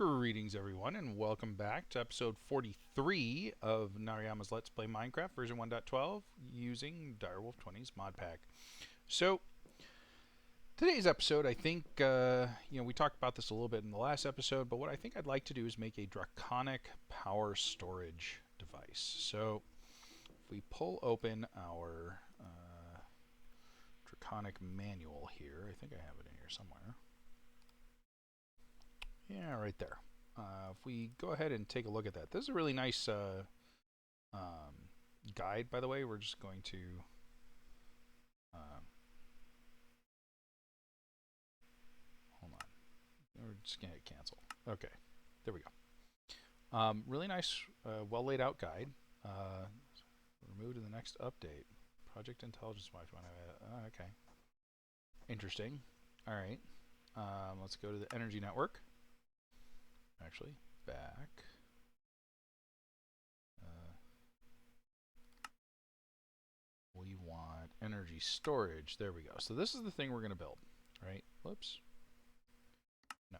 Greetings everyone and welcome back to episode 43 of Nariyama's Let's Play Minecraft version 1.12 using Direwolf 20's mod pack. So today's episode, I think, we talked about this a little bit in the last episode, but what I think I'd like to do is make a Draconic power storage device. So if we pull open our Draconic manual here, I think I have it in here somewhere. Yeah, right there. If we go ahead and take a look at that, this is a really nice guide, by the way. We're just going to hold on. We're just going to hit cancel. Okay, there we go. Really nice, well laid out guide. Removed in the next update. Project Intelligence Watch. Okay. Interesting. All right. Let's go to the Energy Network. Actually, back. We want energy storage. There we go. So this is the thing we're going to build, right? Whoops. No.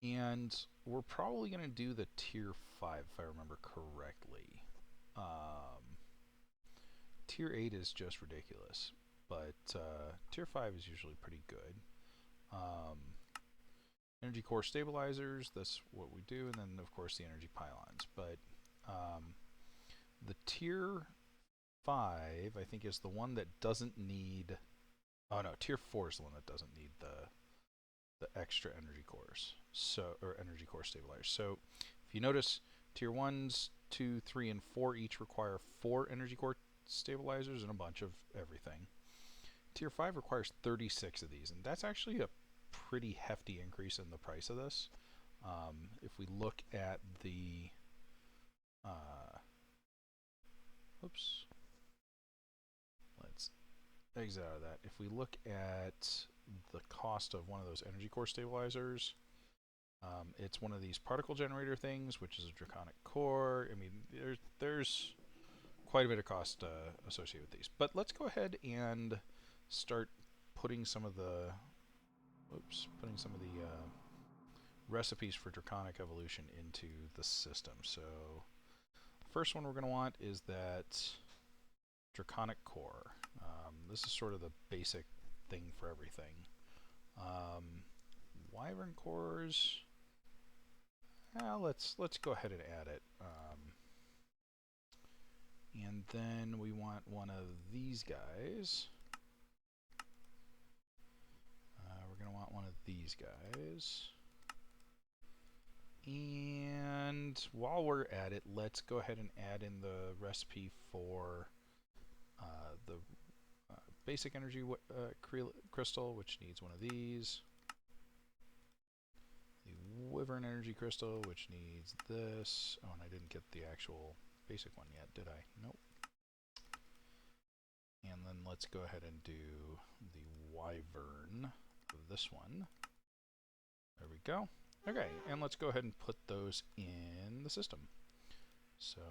And we're probably going to do the tier 5 if I remember correctly. Tier 8 is just ridiculous, but tier 5 is usually pretty good. Energy core stabilizers, that's what we do, and then of course the energy pylons. But the tier 5 I think is the one that doesn't need, oh no, tier 4 is the one that doesn't need the extra energy cores, so, or energy core stabilizers. So if you notice, tier 1s, 2, 3, and 4 each require 4 energy core stabilizers and a bunch of everything. Tier 5 requires 36 of these, and that's actually a pretty hefty increase in the price of this. If we look at the oops, let's exit out of that. If we look at the cost of one of those energy core stabilizers, it's one of these particle generator things, which is a draconic core. I mean, there's quite a bit of cost associated with these. But let's go ahead and start putting some of the recipes for Draconic Evolution into the system. So the first one we're going to want is that Draconic core. This is sort of the basic thing for everything. Wyvern cores. Let's go ahead and add it. And then we want one of these guys. We're going to want one of these guys. And while we're at it, let's go ahead and add in the recipe for the basic energy crystal, which needs one of these. The wyvern energy crystal, which needs this. Oh, and I didn't get the actual basic one yet, did I? Nope. And then let's go ahead and do the wyvern of this one. There we go. Okay, and let's go ahead and put those in the system. So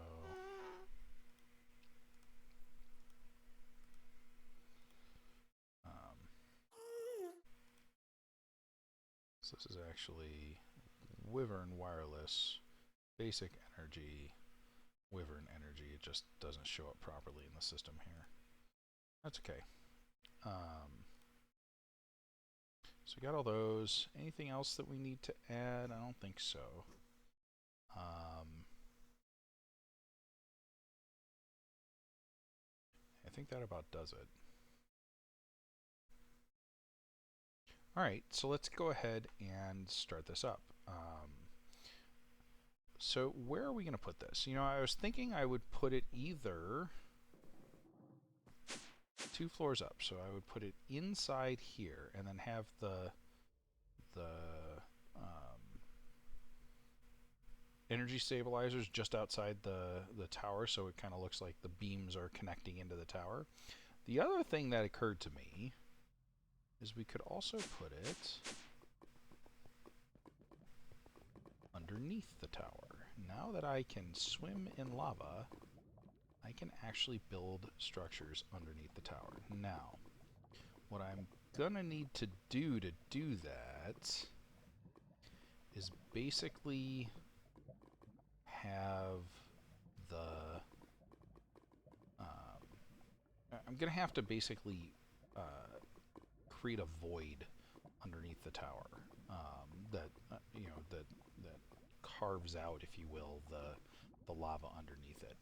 this is actually wyvern wireless, basic energy, wyvern energy. It just doesn't show up properly in the system here. That's okay. So we got all those. Anything else that we need to add? I don't think so. I think that about does it. Alright, so let's go ahead and start this up. So where are we going to put this? You know, I was thinking I would put it either 2 floors up. So I would put it inside here and then have the energy stabilizers just outside the tower, so it kind of looks like the beams are connecting into the tower. The other thing that occurred to me is we could also put it underneath the tower. Now that I can swim in lava, I can actually build structures underneath the tower. Now, what I'm gonna need to do that is basically have the... I'm gonna have to basically create a void underneath the tower that that carves out, if you will, the lava underneath it.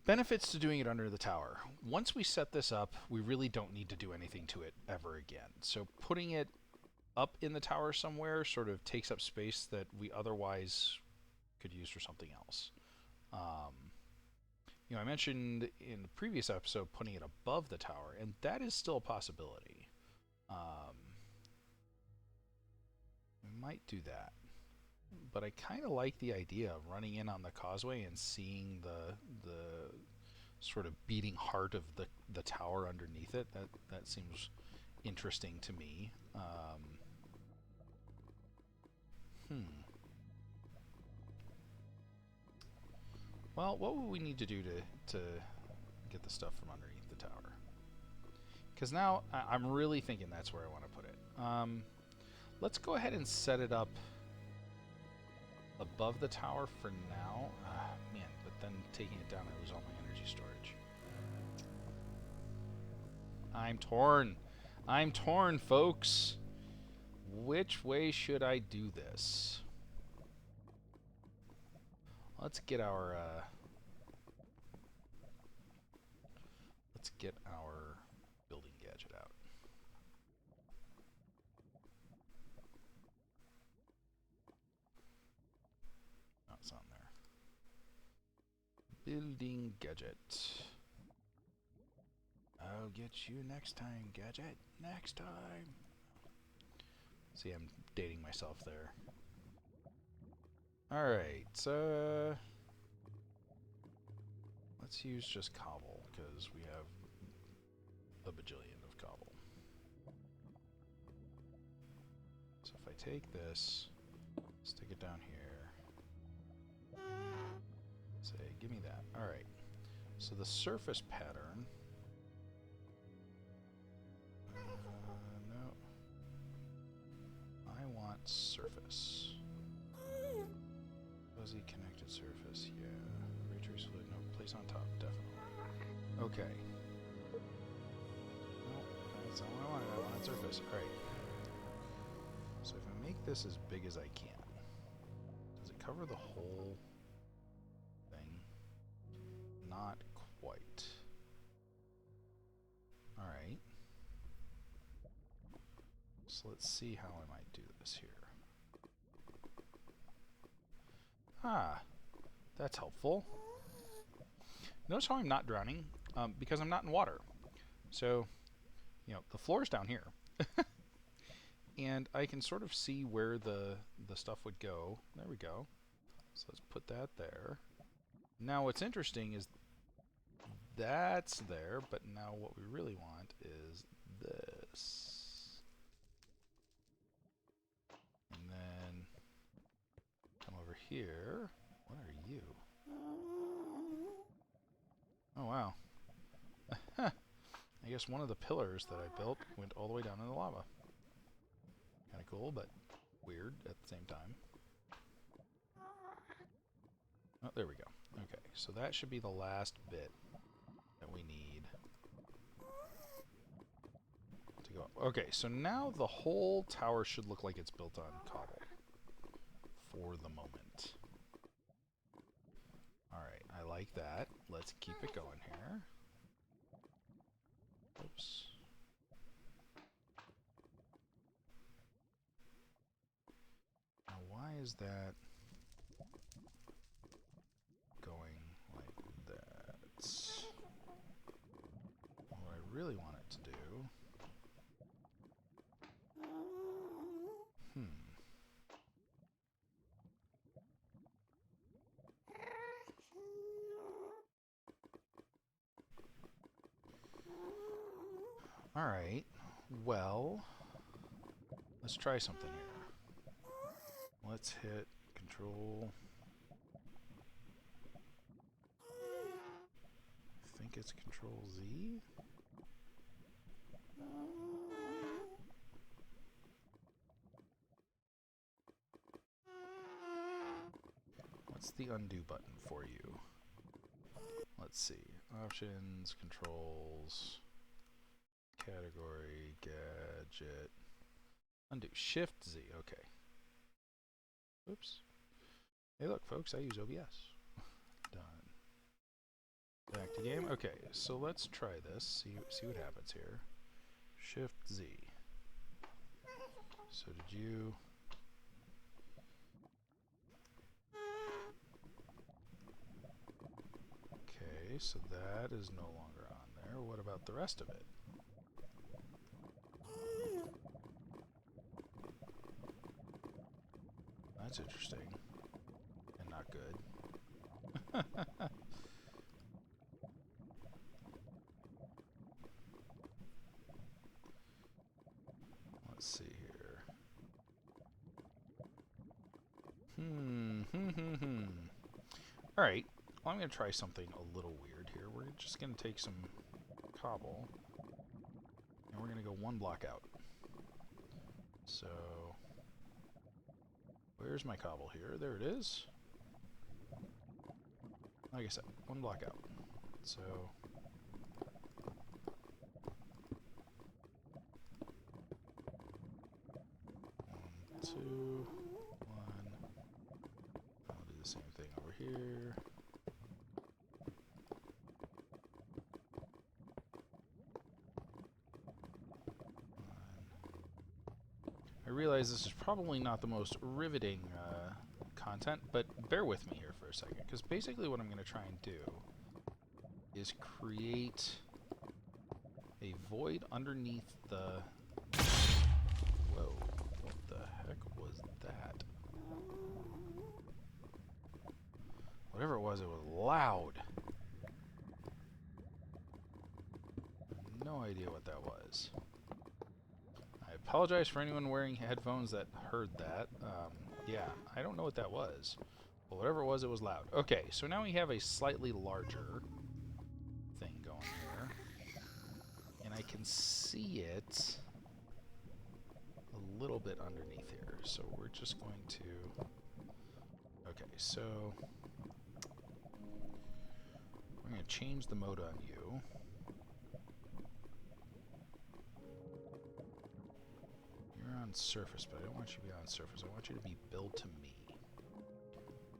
Benefits to doing it under the tower. Once we set this up, we really don't need to do anything to it ever again. So putting it up in the tower somewhere sort of takes up space that we otherwise could use for something else. I mentioned in the previous episode putting it above the tower, and that is still a possibility. We might do that. But I kind of like the idea of running in on the causeway and seeing the sort of beating heart of the tower underneath it. That seems interesting to me. Well, what would we need to do to get the stuff from underneath the tower? Because now I'm really thinking that's where I want to put it. Let's go ahead and set it up above the tower for now. Man, but then taking it down, I lose all my energy storage. I'm torn. I'm torn, folks. Which way should I do this? Let's get our building gadget out. Oh, it's on there. Building gadget. I'll get you next time, gadget. Next time. See, I'm dating myself there. Alright, so let's use just cobble, because we have a bajillion of cobble. So if I take this, stick it down here, say, give me that. Alright, so the surface pattern, no, I want surface. Fuzzy connected surface, yeah. Retrace fluid, no, place on top, definitely. Okay. No, that's not what I wanted. I wanted surface. Alright. So if I make this as big as I can, does it cover the whole thing? Not quite. Alright. So let's see how I might do this here. Ah, that's helpful. Notice how I'm not drowning? Because I'm not in water. So, the floor's down here. And I can sort of see where the stuff would go. There we go. So let's put that there. Now what's interesting is that's there, but now what we really want is this. And then come over here. What are you? Oh, wow. I guess one of the pillars that I built went all the way down in the lava. Kind of cool, but weird at the same time. Oh, there we go. Okay, so that should be the last bit that we need to go up. Okay, so now the whole tower should look like it's built on cobble for the moment. Alright, I like that. Let's keep it going here. Oops. Now why is that going like that? What I really want it to do... Alright, well, let's try something here. Let's hit Control. I think it's Control Z. What's the undo button for you? Let's see. Options, controls, category, gadget, undo. Shift Z, okay. Oops. Hey look folks, I use OBS. Done. Back to game. Okay, so let's try this. See what happens here. Shift Z. So did you... Okay, so that is no longer on there. What about the rest of it? That's interesting. And not good. Let's see here. Alright, well, I'm going to try something a little weird here. We're just going to take some cobble, and we're going to go one block out. So, where's my cobble here? There it is. Like I said, one block out. So, 1, 2, 1. I'll do the same thing over here. I realize this is probably not the most riveting content, but bear with me here for a second, because basically what I'm going to try and do is create a void underneath the... Whoa, what the heck was that? Whatever it was loud. No idea what that was. I apologize for anyone wearing headphones that heard that. Yeah, I don't know what that was. But whatever it was loud. Okay, so now we have a slightly larger thing going here. And I can see it a little bit underneath here. So we're just going to... Okay, so... We're going to change the mode on you. You're on surface, but I don't want you to be on surface. I want you to be build to me.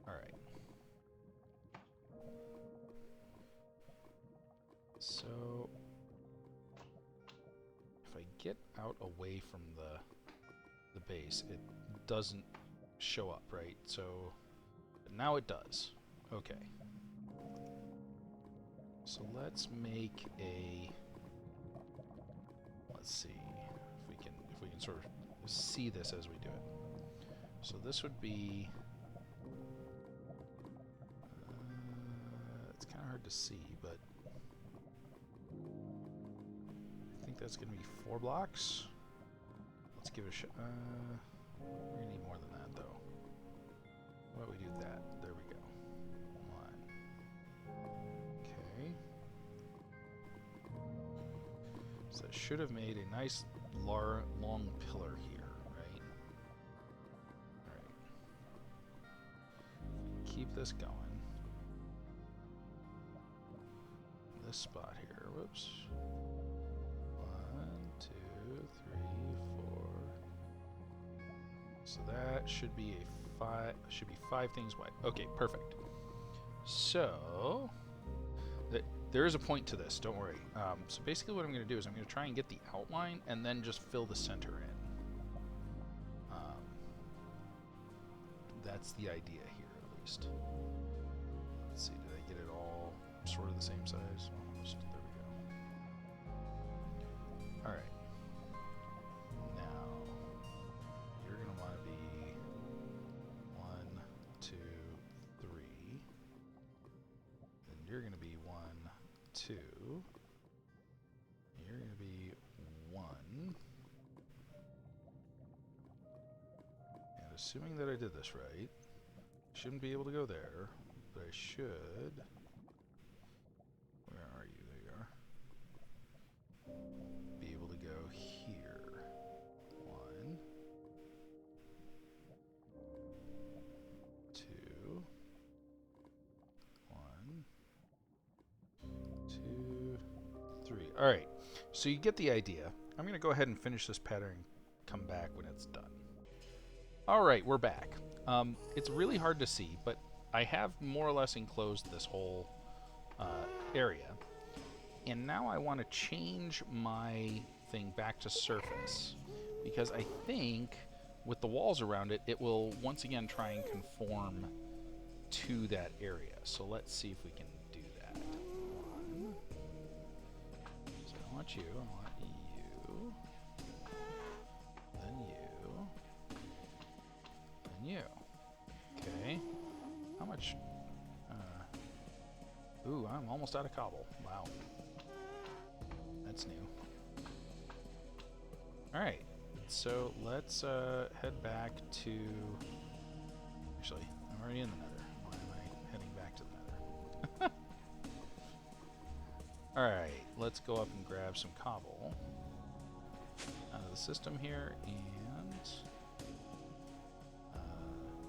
Alright. So, if I get out away from the base, it doesn't show up, right? So, now it does. Okay. So let's make a... Let's see if we can sort of see this as we do it. So this would be... it's kind of hard to see, but I think that's going to be 4 blocks. Let's give it a shot. We're going to need more than that, though. How about we do that? There we go. 1. Okay. So that should have made a nice long pillar here, right? Alright. Keep this going. This spot here. Whoops. 1, 2, 3, 4. So that should be a 5. Should be 5 things wide. Okay, perfect. So there is a point to this. Don't worry. So basically, what I'm going to do is I'm going to try and get the outline and then just fill the center in. That's the idea here, at least. Let's see. Did I get it all sort of the same size? Almost. There we go. All right. Now you're going to want to be 1, 2, 3. Then you're going to be 1, 2. You're going to be 1. And assuming that I did this right, I shouldn't be able to go there, but I should. Where are you? There you are. Be able to go Alright, so you get the idea. I'm going to go ahead and finish this pattern and come back when it's done. Alright, we're back. It's really hard to see, but I have more or less enclosed this whole area. And now I want to change my thing back to surface, because I think with the walls around it, it will once again try and conform to that area. So let's see if we can do that. One. So I want you, then you, then you. Okay. How much? Ooh, I'm almost out of cobble. Wow. That's new. Alright, so let's head back to... Actually, I'm already in the nether. Why am I heading back to the nether? Alright, let's go up and grab some cobble out of the system here, and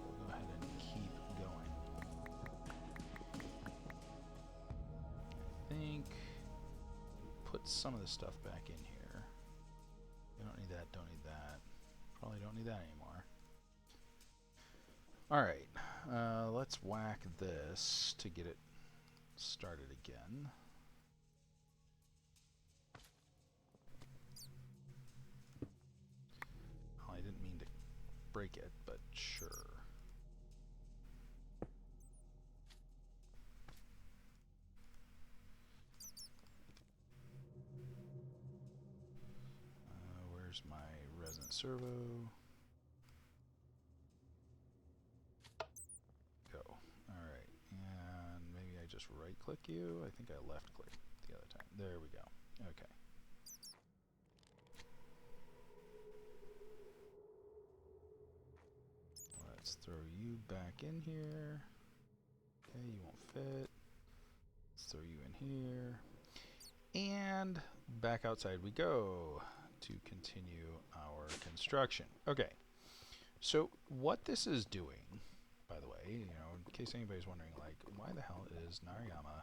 we'll go ahead and keep going. I think put some of this stuff back in here. We don't need that, don't need that. Probably don't need that anymore. Alright, let's whack this to get it started again. Well, I didn't mean to break it, but sure. Where's my resonant servo? Go. Alright, and maybe I just right click you. I think I left click the other time. There we go. Okay. Let's throw you back in here. Okay, you won't fit. Let's throw you in here. And back outside we go to continue our construction. Okay, so what this is doing, by the way, you know, in case anybody's wondering, like, why the hell is Nariyama,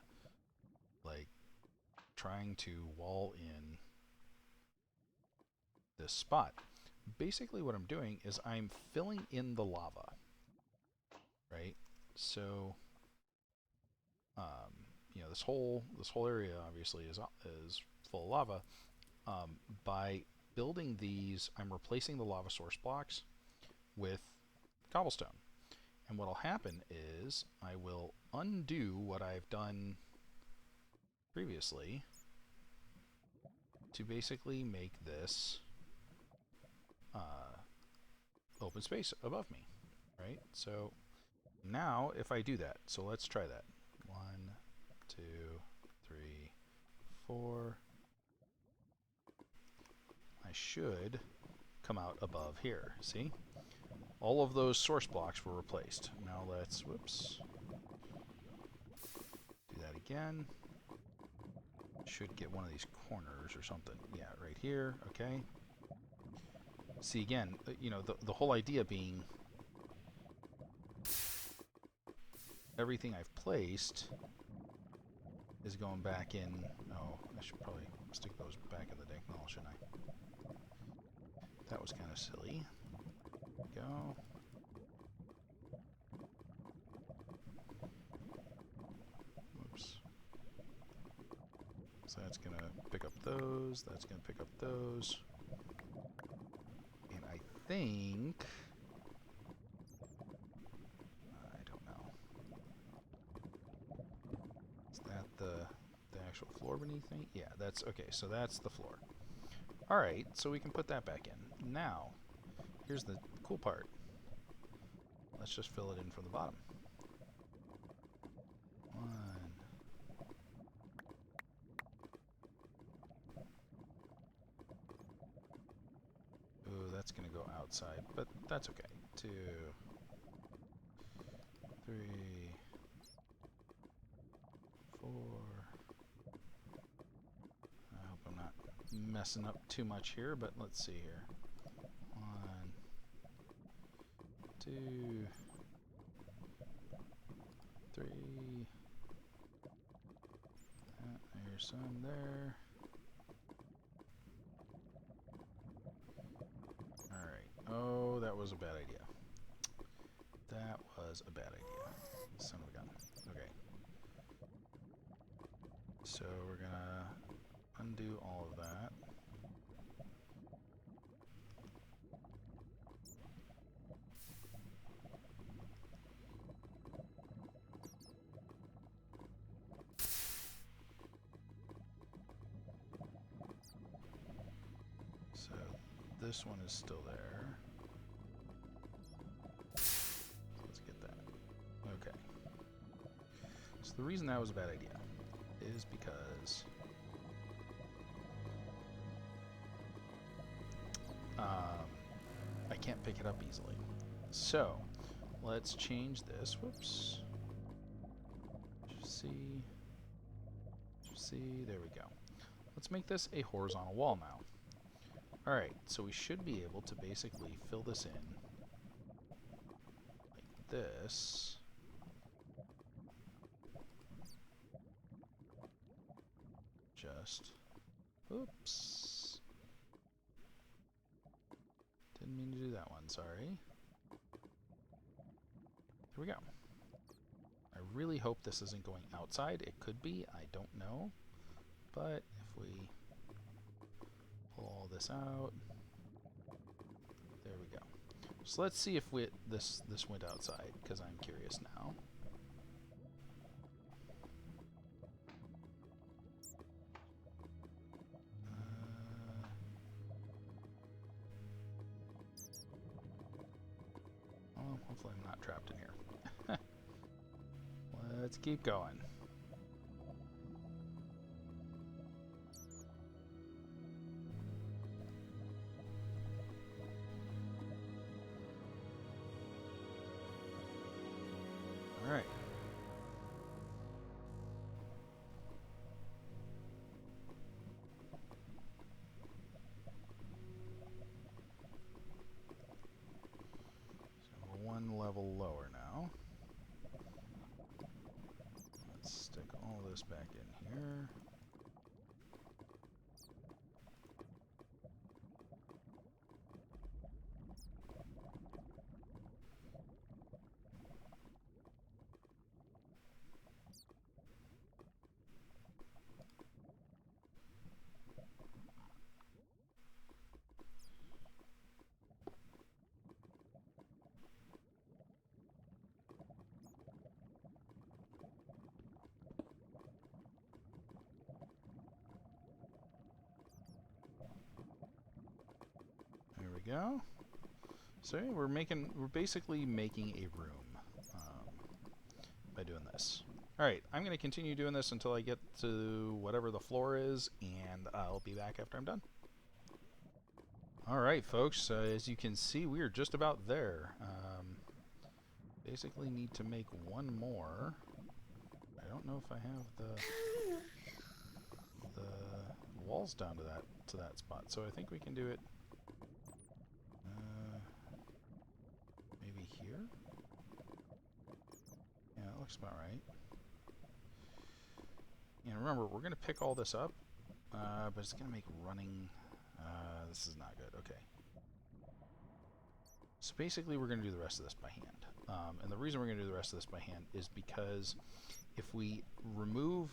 like, trying to wall in this spot? Basically what I'm doing is I'm filling in the lava, right? So, you know, this whole area obviously is full of lava. By building these, I'm replacing the lava source blocks with cobblestone. And what will happen is I will undo what I've done previously to basically make this open space above me, right? So now if I do that, so let's try that. 1, 2, 3, 4. I should come out above here. See? All of those source blocks were replaced. Now let's, whoops, do that again. Should get one of these corners or something. Yeah, right here. Okay. See, again, you know, the whole idea being everything I've placed is going back in. Oh, I should probably stick those back in the deck null, shouldn't I? That was kind of silly. Go. Whoops. So that's going to pick up those. That's going to pick up those. And I think... I don't know. Is that the actual floor beneath me? Yeah, that's... Okay, so that's the floor. Alright, so we can put that back in. Now, here's the cool part. Let's just fill it in from the bottom. 1. Ooh, that's going to go outside, but that's okay. 2, 3, 4. I hope I'm not messing up too much here, but let's see here. 1, 2, 3. There's some there. was a bad idea. That was a bad idea. Son of a gun. Okay. So we're gonna undo all of that. So this one is still there. Let's get that. Okay. So the reason that was a bad idea is because I can't pick it up easily. So let's change this. Whoops. See, there we go. Let's make this a horizontal wall now. Alright, so we should be able to basically fill this in like this. Just, oops. Didn't mean to do that one, sorry. There we go. I really hope this isn't going outside. It could be, I don't know. But if we pull all this out, there we go. So let's see if this went outside, because I'm curious now. Well, hopefully I'm not trapped in here. Let's keep going. All right. So we're one level lower now. Let's stick all this back in here. There we go. So yeah, we're basically making a room by doing this. All right, I'm going to continue doing this until I get to whatever the floor is, and I'll be back after I'm done. All right, folks, as you can see, we are just about there. Basically need to make one more. I don't know if I have the walls down to that spot, so I think we can do it maybe here. Yeah, that looks about right. And remember, we're going to pick all this up, but it's going to make running... this is not good. Okay. So basically, we're going to do the rest of this by hand. And the reason we're going to do the rest of this by hand is because if we remove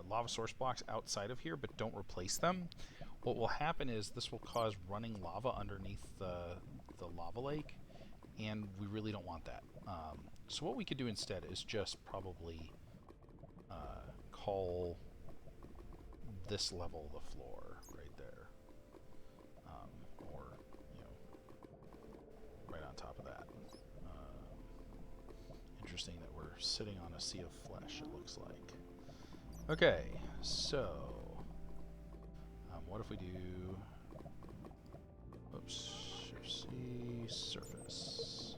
lava source blocks outside of here but don't replace them, what will happen is this will cause running lava underneath the lava lake, and we really don't want that. So what we could do instead is just probably call this level the floor right there, or right on top of that. Interesting that we're sitting on a sea of flesh, it looks like. Okay, so what if we do, oops, Shift-C, surface,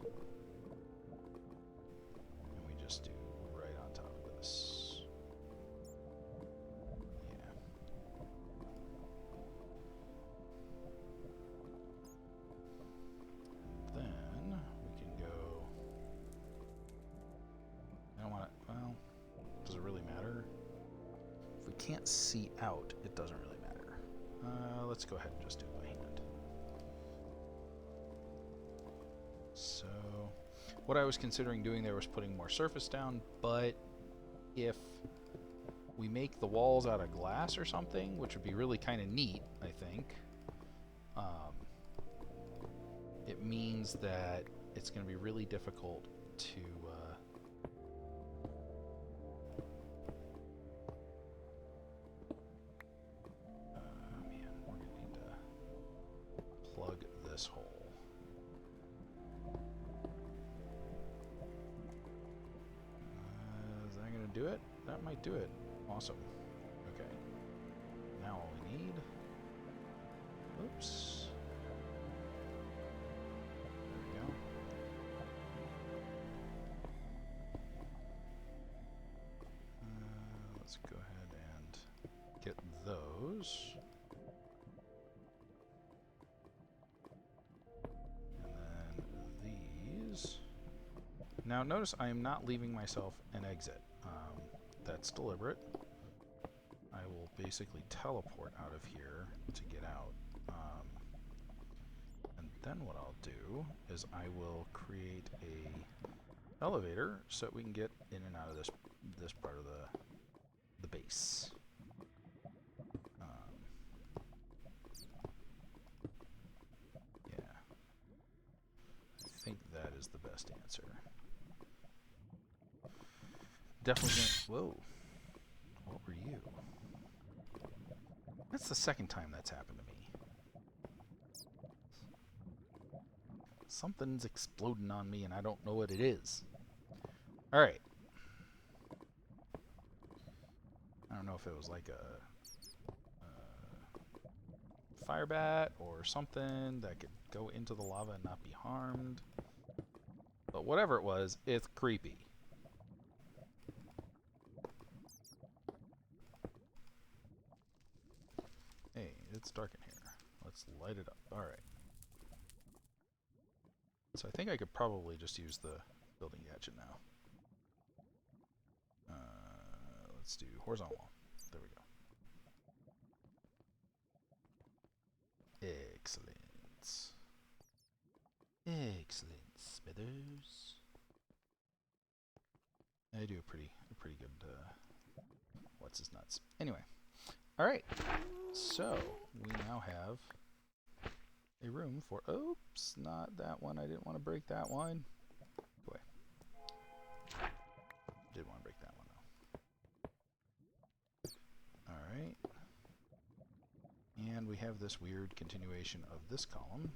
and we just do right on top of this. Yeah. Then we can go, I don't want to, well, does it really matter? If we can't see out, it doesn't really matter. Let's go ahead and just do it by hand. what I was considering doing there was putting more surface down, but if we make the walls out of glass or something, which would be really kind of neat, I think, it means that it's going to be really difficult to man, we're going to need to plug this hole. Is that going to do it? That might do it. Awesome. Okay. Now all we need... Oops. Let's go ahead and get those. And then these. Now notice I am not leaving myself an exit. That's deliberate. I will basically teleport out of here to get out. And then what I'll do is I will create a elevator so that we can get in and out of this part of the base. Yeah. I think that is the best answer. Definitely gonna... Whoa. What were you? That's the second time that's happened to me. Something's exploding on me and I don't know what it is. Alright. I don't know if it was like a fire bat or something that could go into the lava and not be harmed. But whatever it was, it's creepy. Hey, it's dark in here. Let's light it up. Alright. So I think I could probably just use the building gadget now. Let's do horizontal wall. There we go. Excellent. Excellent, Smithers. I do a pretty good what's his nuts. Anyway. Alright. So we now have a room for... Oops, not that one. I didn't want to break that one. Go away. Did want to break that one, though. Alright. And we have this weird continuation of this column.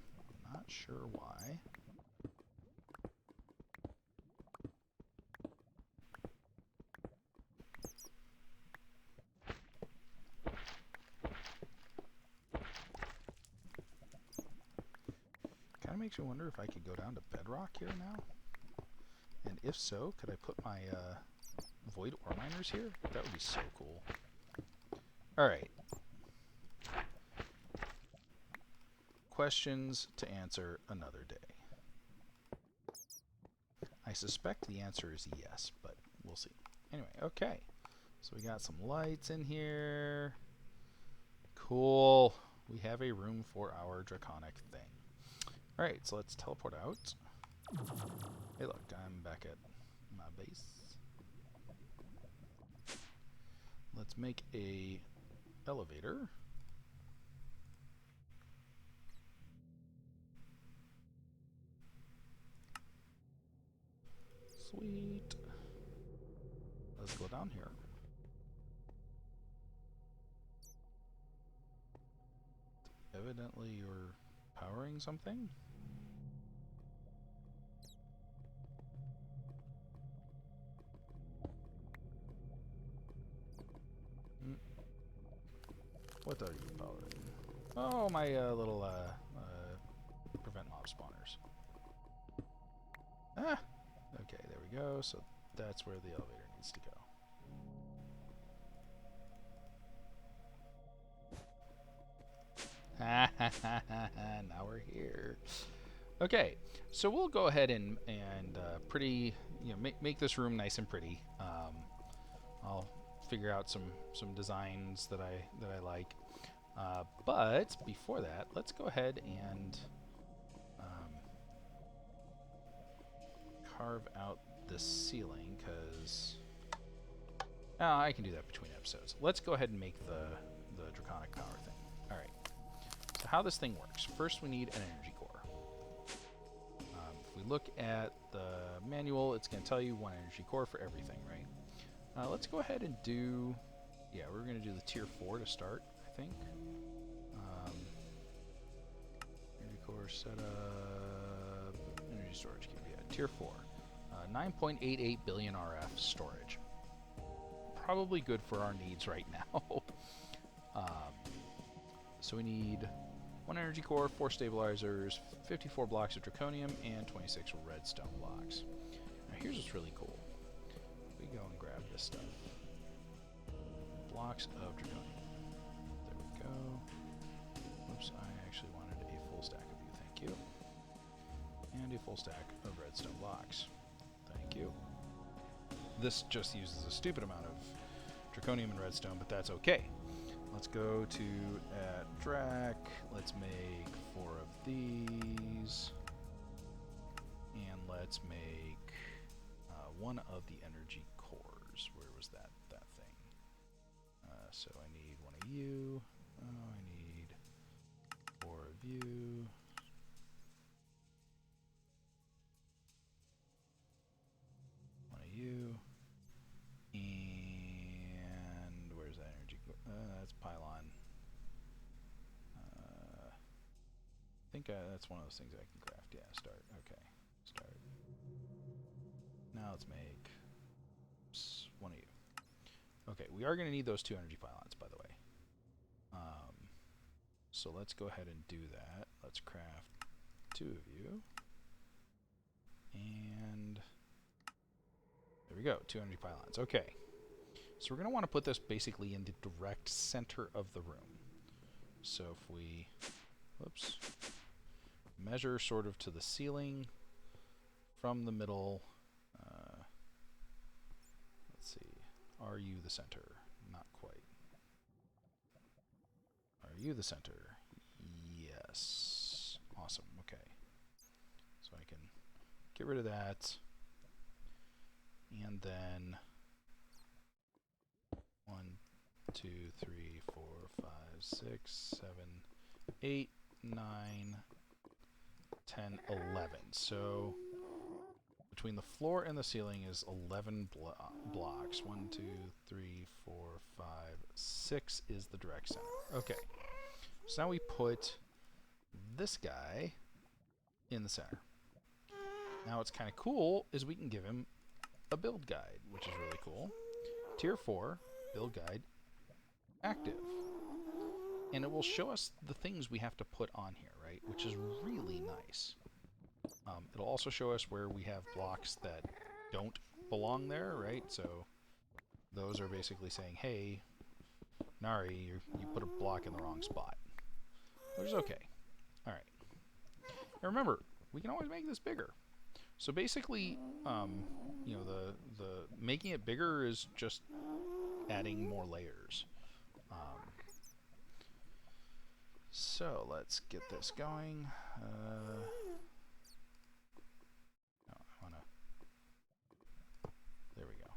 Not sure why. Kind of makes you wonder if I could go down to bedrock here now. And if so, could I put my void ore miners here? That would be so cool. Alright. Questions to answer another day. I suspect the answer is yes, but we'll see. Anyway, okay. So we got some lights in here. Cool. We have a room for our draconic thing. Alright, so let's teleport out. Hey look, I'm back at my base. Let's make a elevator. Sweet. Let's go down here. Evidently you're powering something? What are you powering? Oh, my little prevent mob spawners. Ah! Okay, there we go. So that's where the elevator needs to go. Now we're here. Okay, so we'll go ahead and pretty, make this room nice and pretty. I'll figure out some designs that I like. But before that, let's go ahead and carve out the ceiling, because I can do that between episodes. Let's go ahead and make the Draconic Power thing. Alright. So how this thing works. First we need an energy core. If we look at the manual, it's going to tell you one energy core for everything, right? Let's go ahead and do... Yeah, we're going to do the tier 4 to start, I think. Energy core setup... Energy storage cube, yeah. Tier 4. 9.88 billion RF storage. Probably good for our needs right now. So we need 1 energy core, 4 stabilizers, 54 blocks of draconium, and 26 redstone blocks. Now here's what's really cool. We go and grab this stuff. Blocks of draconium. There we go. Oops, I actually wanted a full stack of you. Thank you. And a full stack of redstone blocks. Thank you. This just uses a stupid amount of draconium and redstone, but that's okay. Let's go to Drac. Let's make 4 of these. And let's make 1 of the energy cores. Where was that thing? So I need 1 of you. Oh, I need 4 of you. You and where's that energy? That's pylon. I think that's one of those things I can craft. Yeah, start. Okay, start. Now let's make 1 of you. Okay, we are going to need those 2 energy pylons, by the way. So let's go ahead and do that. Let's craft 2 of you. And there we go, 2 energy pylons. Okay. So we're going to want to put this basically in the direct center of the room. So if we, whoops, measure sort of to the ceiling from the middle. Let's see. Are you the center? Not quite. Are you the center? Yes. Awesome. Okay. So I can get rid of that. And then 1, 2, 3, 4, 5, 6, 7, 8, 9, 10, 11. So between the floor and the ceiling is 11 blocks. 1, 2, 3, 4, 5, 6 is the direct center. Okay. So now we put this guy in the center. Now what's kind of cool is we can give him a build guide, which is really cool. Tier 4, build guide, active. And it will show us the things we have to put on here, right? Which is really nice. It'll also show us where we have blocks that don't belong there, right? So those are basically saying, hey, Nari, you put a block in the wrong spot. Which is okay. Alright. Now remember, we can always make this bigger. So basically, you know, the making it bigger is just adding more layers. So let's get this going. No, I wanna. There we go.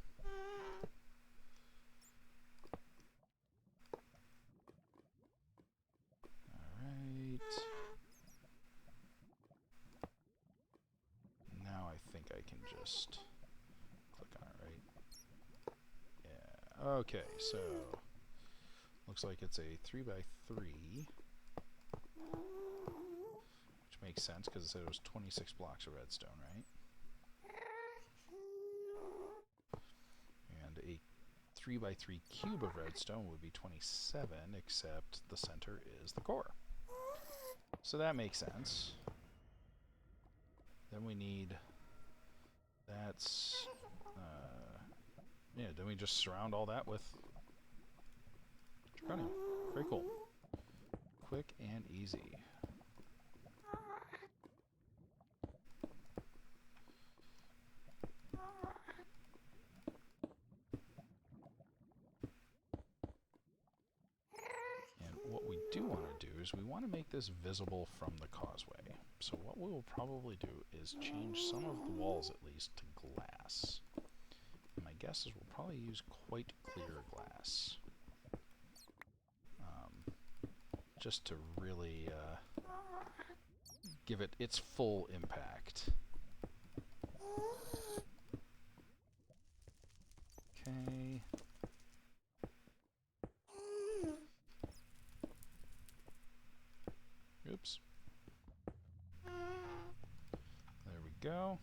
All right. Now I think I can just click on it, right? Yeah. Okay. So looks like it's a 3x3. Which makes sense because it said it was 26 blocks of redstone, right? And a 3x3 cube of redstone would be 27, except the center is the core. So that makes sense. Then we need... That's... yeah, then we just surround all that with draconium. Very cool. Quick and easy. And what we do want to do is is we want to make this visible from the causeway. So what we will probably do is change some of the walls at least to glass. And my guess is we'll probably use quite clear glass. Just to really give it its full impact. Okay. Oops. There we go.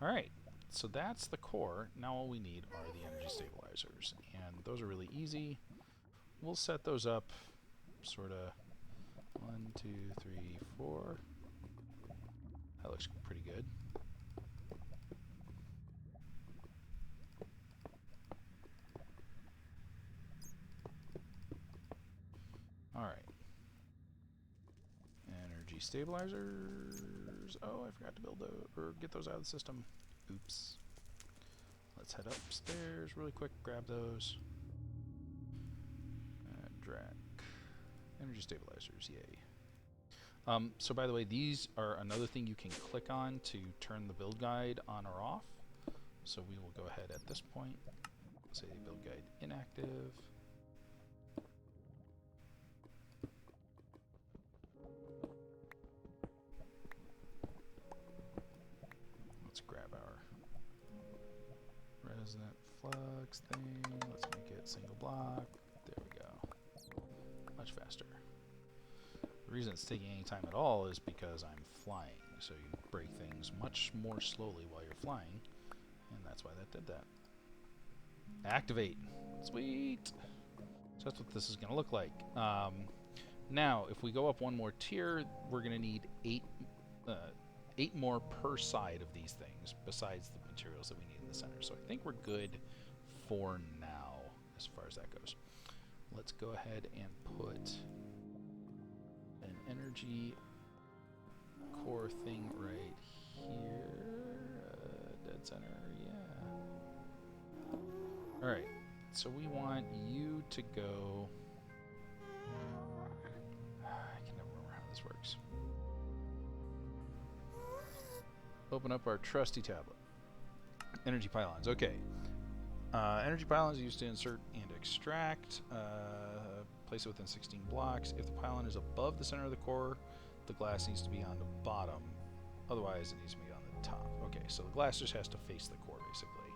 Alright, so that's the core. Now all we need are the energy stabilizers. And those are really easy. We'll set those up sort of 1, 2, 3, 4. That looks pretty good. Alright. Energy stabilizers. Oh, I forgot to build those, or get those out of the system. Oops. Let's head upstairs really quick, grab those. Energy stabilizers, yay. So by the way, these are another thing you can click on to turn the build guide on or off. So we will go ahead at this point, say build guide inactive. Let's grab our resonant flux thing. Let's make it single block. There we go. Much faster. The reason it's taking any time at all is because I'm flying, so you break things much more slowly while you're flying, and that's why that did that. Activate. Sweet! So that's what this is going to look like. Now, if we go up one more tier, we're going to need 8 more per side of these things, besides the materials that we need in the center. So I think we're good for now, as far as that goes. Let's go ahead and put an energy core thing right here. Dead center, yeah. Alright, so we want you to go... I can never remember how this works. Open up our trusty tablet. Energy pylons, okay. Energy pylons are used to insert and extract. Place it within 16 blocks. If the pylon is above the center of the core, the glass needs to be on the bottom. Otherwise, it needs to be on the top. Okay, so the glass just has to face the core, basically.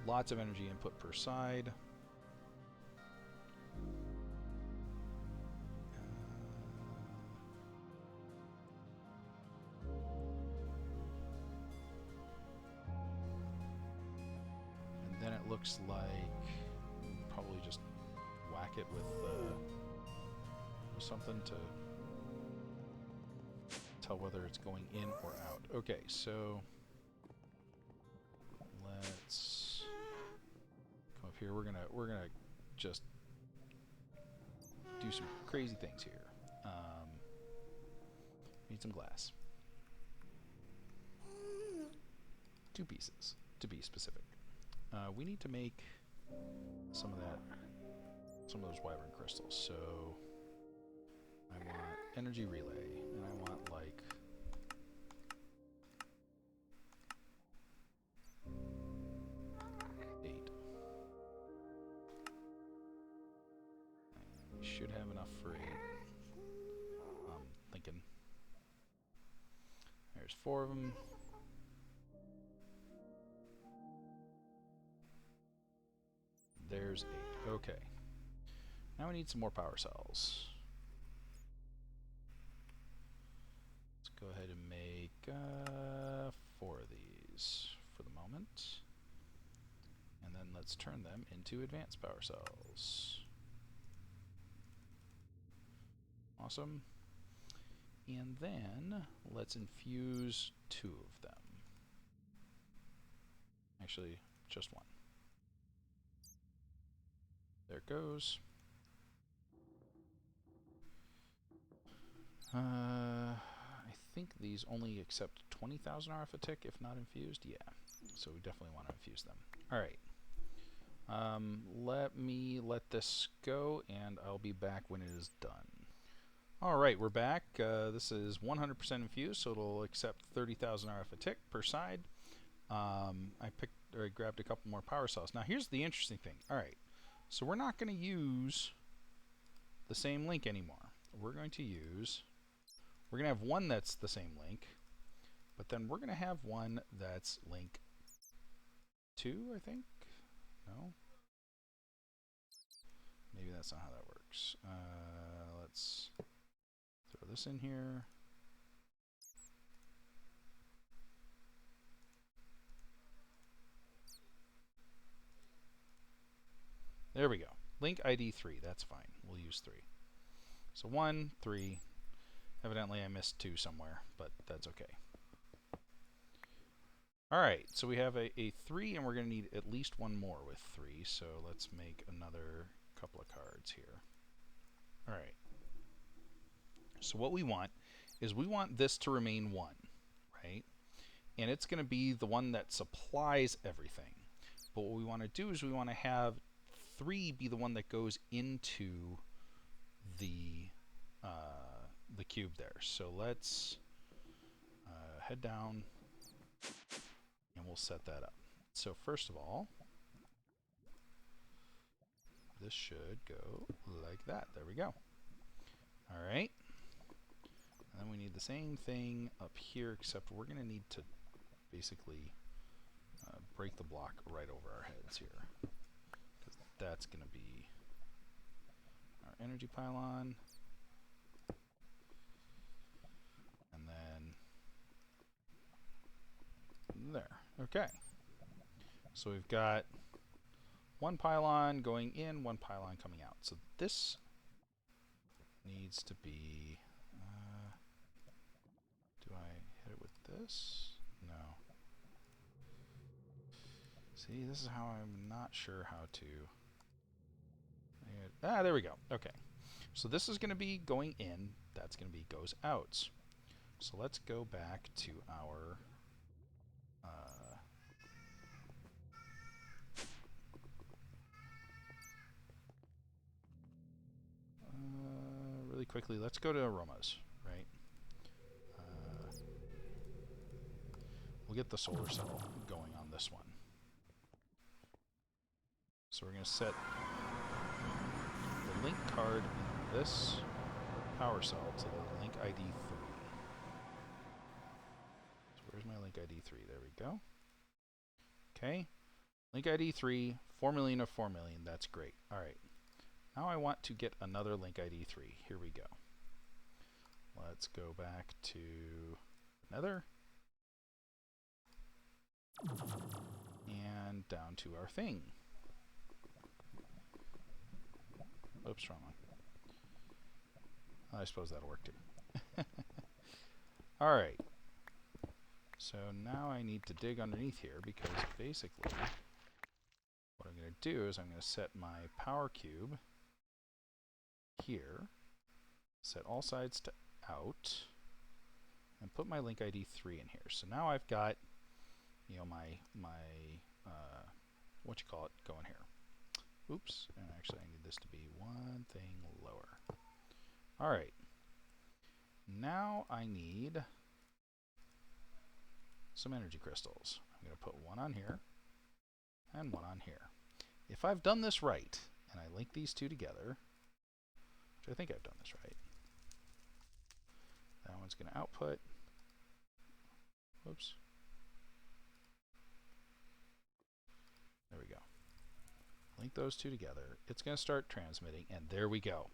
Lots of energy input per side. Looks like probably just whack it with something to tell whether it's going in or out. Okay, so let's come up here. We're gonna just do some crazy things here. Need some glass. 2 pieces to be specific. We need to make some of those wyvern crystals. So I want energy relay, and I want like 8. We should have enough for 8. I'm thinking. There's 4 of them. There's 8. Okay. Now we need some more power cells. Let's go ahead and make 4 of these for the moment. And then let's turn them into advanced power cells. Awesome. And then let's infuse 2 of them. Actually, just 1. There it goes. I think these only accept 20,000 RF a tick if not infused. Yeah, so we definitely want to infuse them. All right. Let me let this go, and I'll be back when it is done. Alright, we're back. This is 100% infused, so it'll accept 30,000 RF a tick per side. I grabbed a couple more power cells. Now here's the interesting thing. Alright, so we're not going to use the same link anymore. We're going to have one that's the same link, but then we're going to have one that's link 2, I think? No? Maybe that's not how that works. Let's throw this in here. There we go. Link ID 3, that's fine. We'll use 3. So 1, 3. Evidently I missed 2 somewhere, but that's okay. Alright, so we have a 3, and we're going to need at least one more with 3, so let's make another couple of cards here. Alright. So what we want is we want this to remain 1, right? And it's going to be the one that supplies everything. But what we want to do is we want to have 3 be the one that goes into the cube there. So let's head down, and we'll set that up. So first of all, this should go like that. There we go. All right. And then we need the same thing up here, except we're going to need to basically break the block right over our heads here, because that's going to be our energy pylon. And then there. Okay. So we've got one pylon going in, one pylon coming out. So this needs to be... do I hit it with this? No. See, this is how I'm not sure how to... there we go. Okay. So this is going to be going in. That's going to be goes out. So let's go back to our... really quickly, let's go to aromas, right? We'll get the solar cell going on this one. So we're going to set the link card in this power cell to the link ID 3. So where's my link ID 3? There we go. Okay. Link ID 3, 4 million of 4 million. That's great. All right. Now I want to get another link ID 3. Here we go. Let's go back to Nether. And down to our thing. Oops, wrong one. I suppose that'll work too. Alright. So now I need to dig underneath here, because basically what I'm going to do is I'm going to set my power cube here, set all sides to out, and put my link ID 3 in here. So now I've got, you know, my what you call it going here. Oops, and actually I need this to be one thing lower. All right. Now I need some energy crystals. I'm going to put one on here and one on here. If I've done this right, and I link these two together, which I think I've done this right, that one's going to output. Whoops. There we go. Link those two together. It's going to start transmitting, and there we go.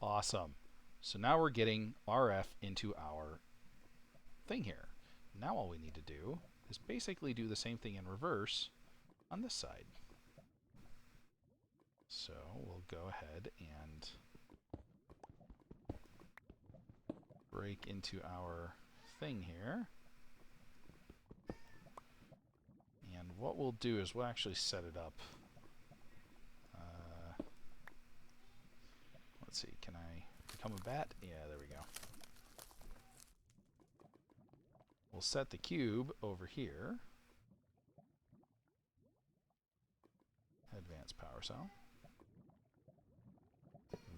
Awesome. So now we're getting RF into our thing here. Now all we need to do is basically do the same thing in reverse on this side. So we'll go ahead and break into our thing here. And what we'll do is we'll actually set it up. Let's see, can I become a bat? Yeah, there we go. We'll set the cube over here. Head power cell.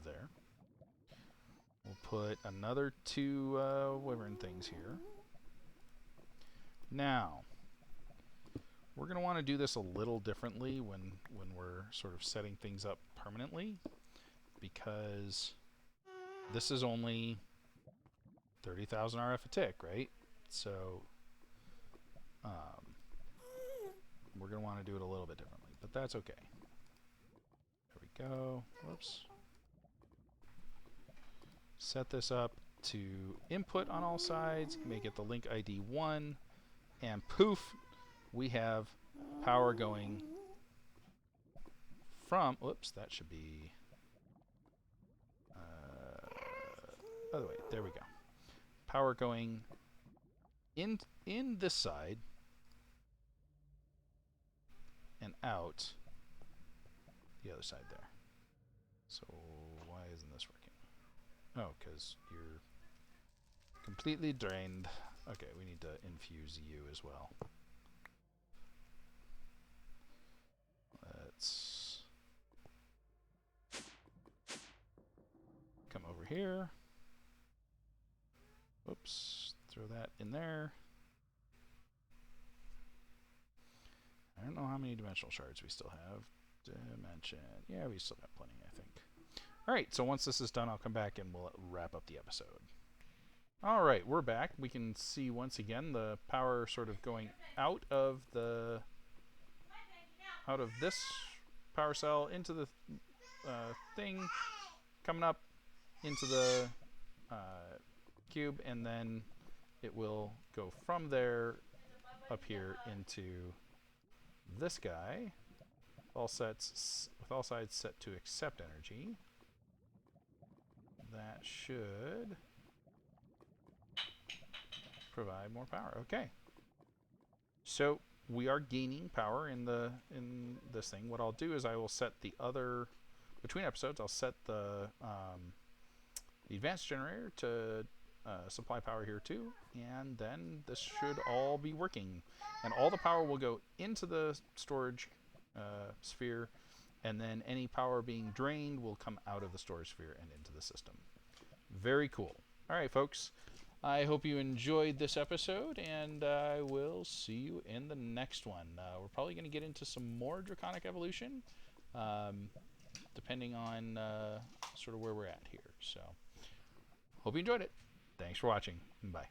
There. We'll put another 2 wyvern things here. Now, we're going to want to do this a little differently when we're sort of setting things up permanently, because this is only 30,000 RF a tick, right? So we're going to want to do it a little bit differently, but that's okay. There we go. Whoops. Set this up to input on all sides, make it the link ID 1, and poof, we have power going from, whoops, that should be, by the way, there we go. Power going in this side and out the other side there. So why isn't this working? Oh, because you're completely drained. Okay, we need to infuse you as well. Let's come over here. Whoops, throw that in there. I don't know how many dimensional shards we still have. Dimension, yeah, we still got plenty, I think. Alright, so once this is done, I'll come back and we'll wrap up the episode. Alright, we're back. We can see once again the power sort of going out of this power cell into the thing, coming up into the cube, and then it will go from there up here into this guy, with all sides set to accept energy. That should provide more power. Okay. So we are gaining power in this thing. What I'll do is I will set the other, between episodes, I'll set the advanced generator to supply power here too, and then this should all be working. And all the power will go into the storage sphere, and then any power being drained will come out of the storage sphere and into the system. Very cool. All right, folks. I hope you enjoyed this episode, and I will see you in the next one. We're probably going to get into some more Draconic Evolution, depending on sort of where we're at here. So, hope you enjoyed it. Thanks for watching. Bye.